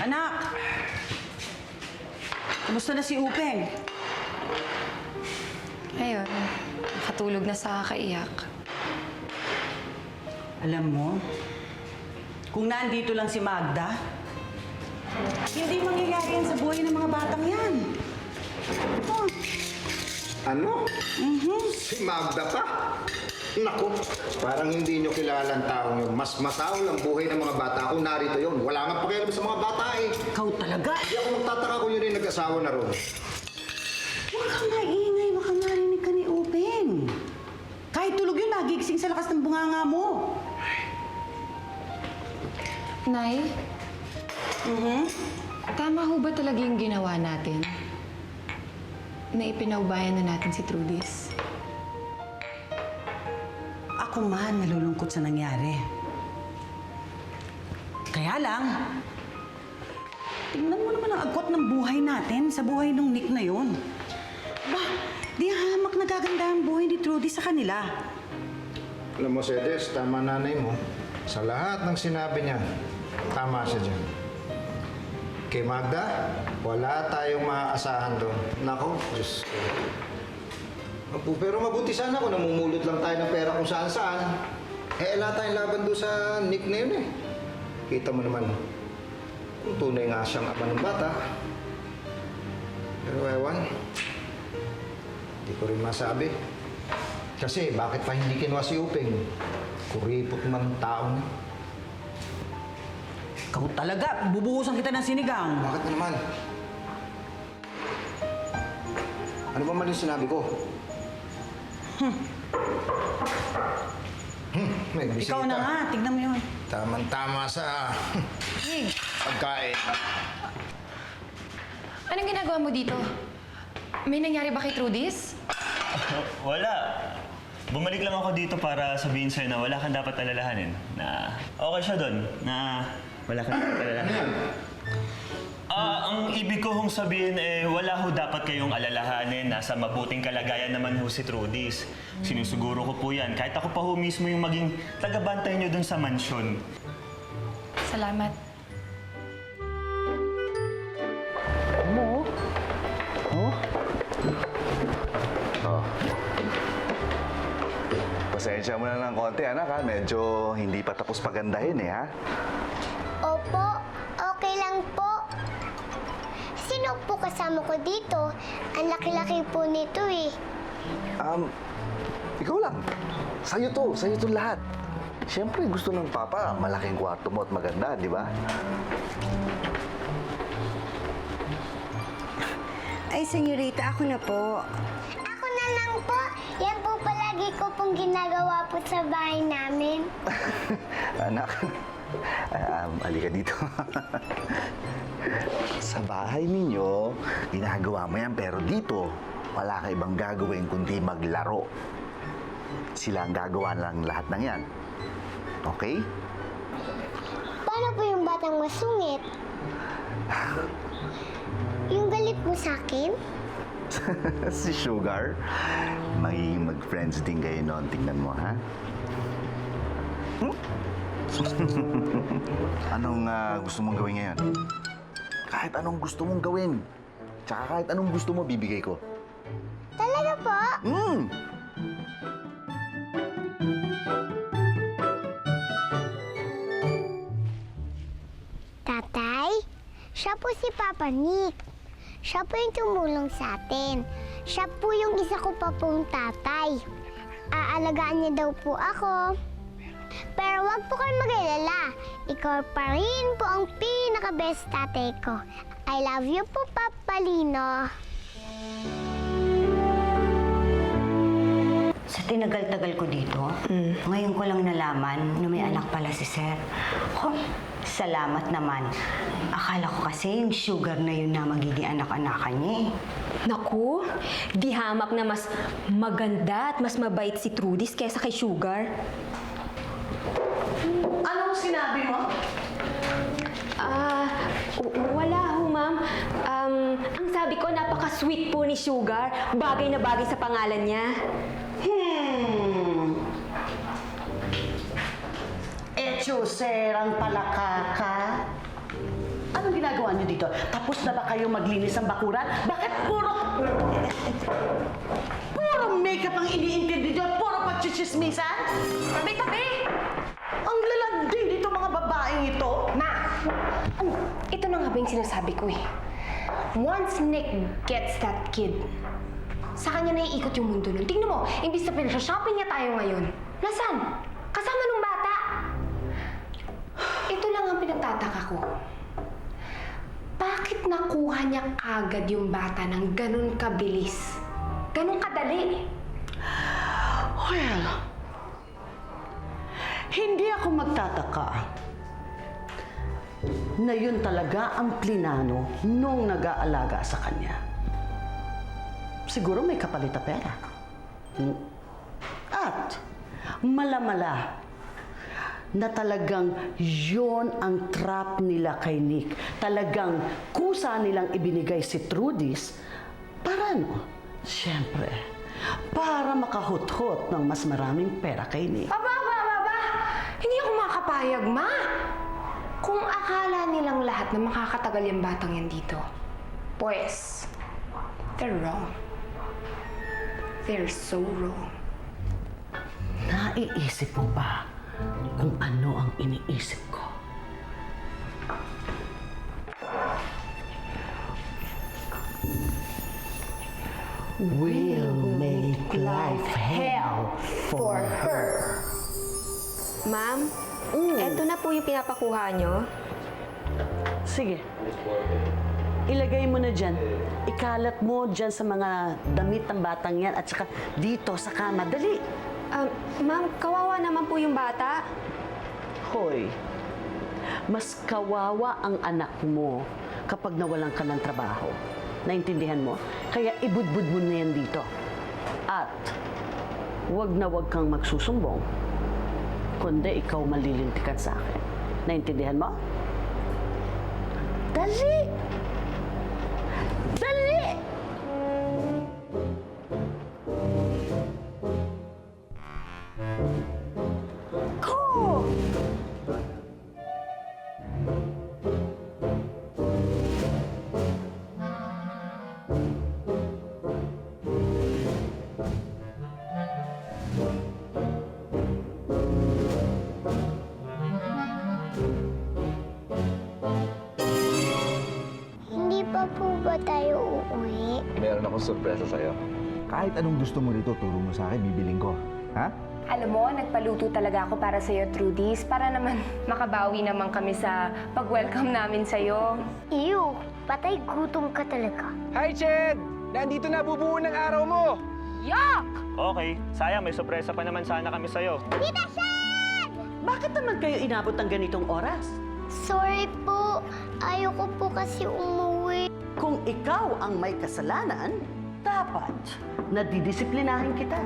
Anak! Kumusta na si Upeng? Ayun, nakatulog na sa kakaiyak. Alam mo, kung nandito lang si Magda, hindi mangyayari yan sa buhay ng mga batang yan. Oh. Ano? Si Magda pa? Naku, parang hindi nyo kilala ang taong yun. Mas matao ang buhay ng mga bata kung narito yun. Wala nga pakialam sa mga bata eh. Ikaw talaga. Hindi ako magtataka kung yun ay nag-asawa na ron. Huwag kang maingay, baka marinig ka ni Upeng. Kahit tulog yun, nagigising sa lakas ng bunganga mo. Nay, tama ho ba talaga yung ginawa natin? Na ipinaubayan na natin si Trudis? Ako man nalulungkot sa nangyari. Kaya lang, tingnan mo naman ang agwat ng buhay natin sa buhay ng Nick na yun. Ba, di hamak na gaganda ang buhay ni Trudy sa kanila. Alam mo, Sedes, tama nanay mo. Sa lahat ng sinabi niya, tama siya dyan. Kay Magda, wala tayong maaasahan doon. Nako, Diyos ko. Opo, pero mabuti sana kung namumulot lang tayo ng pera kung saan-saan. Eh, wala tayong laban doon sa Nick na yun eh. Kita mo naman, kung tunay nga siyang ama ng bata. Pero ewan, hindi ko rin masabi. Kasi bakit pa hindi kinuha si Upeng? Kuripot man tao na. Ikaw talaga, bubuhusan kita ng sinigang. Bakit na naman? Ano ba man yung sinabi ko? May bisita. Ikaw na nga, tignan mo yun. Tama sa pagkain. Anong ginagawa mo dito? May nangyari ba kay Trudis? Wala. Bumalik lang ako dito para sabihin sa'yo na wala kang dapat alalahanin. Na okay siya doon. Na wala kang dapat alalahanin. Ang ibig ko hong sabihin wala ho dapat kayong alalahanin. Nasa mabuting kalagayan naman ho si Trudis. Sinusuguro ko po yan. Kahit ako pa ho mismo yung maging tagabantay niyo doon sa mansyon. Salamat. Mo? Oh? Oh. Pasensya mo na ng konti, anak, ha? Medyo hindi pa tapos pagandahin, ha? Opo, okay lang po. Sino po kasama ko dito? Ang laki-laki po nito eh. Ikaw lang. Sa'yo to lahat. Siyempre, gusto ng papa, malaking kwarto mo at maganda, di ba? Ay, senyorita, ako na po. Ako na lang po. Yan po palagi ko pong ginagawa po sa bahay namin. Anak, halika dito. Sa bahay ninyo, ginagawa mo yan, pero dito, wala ka ibang gagawin kundi maglaro. Sila ang gagawa lang lahat ng yan. Okay? Paano po yung batang masungit? Yung galit mo sa akin? Si Sugar, magiging mag-friends din kayo noon. Tingnan mo, ha? Anong gusto mong gawin ngayon? Kahit anong gusto mong gawin. Tsaka kahit anong gusto mo, bibigay ko. Talaga po? Tatay, siya po si Papa Nick. Siya po yung tumulong sa atin. Siya po yung isa ko pa pong tatay. Aalagaan niya daw po ako. Pero wag po kayo mag-alala. Ikaw pa rin po ang pinaka-best tatay ko. I love you po, Papa Lino. Sa tinagal-tagal ko dito, ngayon ko lang nalaman na may anak pala si Sir. Oh, salamat naman. Akala ko kasi yung Sugar na yun na magiging anak-anakan niya eh. Naku, di hamak na mas maganda at mas mabait si Trudis kaysa kay Sugar. Anong sinabi mo? Wala ho, ma'am. Ang sabi ko, napaka-sweet po ni Sugar. Bagay na bagay sa pangalan niya. Chuser ang palakaka. ginagawa niyo dito? Tapos na ba kayo maglinis ng bakuran? Bakit puro makeup ang iniintindi niyo? Puro pagchichismisan? Tabi! Ang lalandi dito mga babaeng ito. Ma! Ito na nga ba yung sinasabi ko eh. Once Nick gets that kid, sa kanya na iikot yung mundo nun. Tingnan mo, imbis na pinag-shopping niya tayo ngayon. Nasaan? Kasama nung bata. Ito lang ang pinagtataka ko. Bakit nakuha niya kagad yung bata ng ganun kabilis? Ganun kadali? Well, hindi ako magtataka na yun talaga ang plinano nung nag-aalaga sa kanya. Siguro may kapalit na pera. At malamala na talagang yon ang trap nila kay Nick. Talagang kusa nilang ibinigay si Trudis para ano? Siyempre, para makahuthot ng mas maraming pera kay Nick. Aba! Hindi ako makakapayag, Ma! Kung akala nilang lahat na makakatagal yung batang yan dito, pues, they're wrong. They're so wrong. Naiisip mo ba kung ano ang iniisip ko? We'll make life hell for her. Ma'am, eto na po yung pinapakuha nyo. Sige. Ilagay mo na dyan. Ikalat mo dyan sa mga damit ng batang yan at saka dito sa kama. Dali! Ma'am, kawawa naman po yung bata. Hoy, mas kawawa ang anak mo kapag nawalan ka ng trabaho. Naintindihan mo? Kaya ibudbud mo na yan dito. At wag na wag kang magsusumbong, kundi ikaw malilintikan sa akin. Naintindihan mo? Dali! Dali! Ko! Hindi pa po ba tayo uuwi? Meron akong sorpresa sa'yo. Kahit anong gusto mo rito, turo mo sa akin, bibiling ko. Ha? Alam mo, nagpaluto talaga ako para sa'yo, Trudis, para naman makabawi naman kami sa pag-welcome namin sa'yo. Ew, patay gutom ka talaga. Hi, Ched! Nandito na bubuo ng araw mo! Okay, sayang may sorpresa pa naman sana kami sa'yo. Tita Shed! Bakit naman kayo inabot ng ganitong oras? Sorry po, ayoko po kasi umuwi. Kung ikaw ang may kasalanan, dapat nadidisiplinahin kita.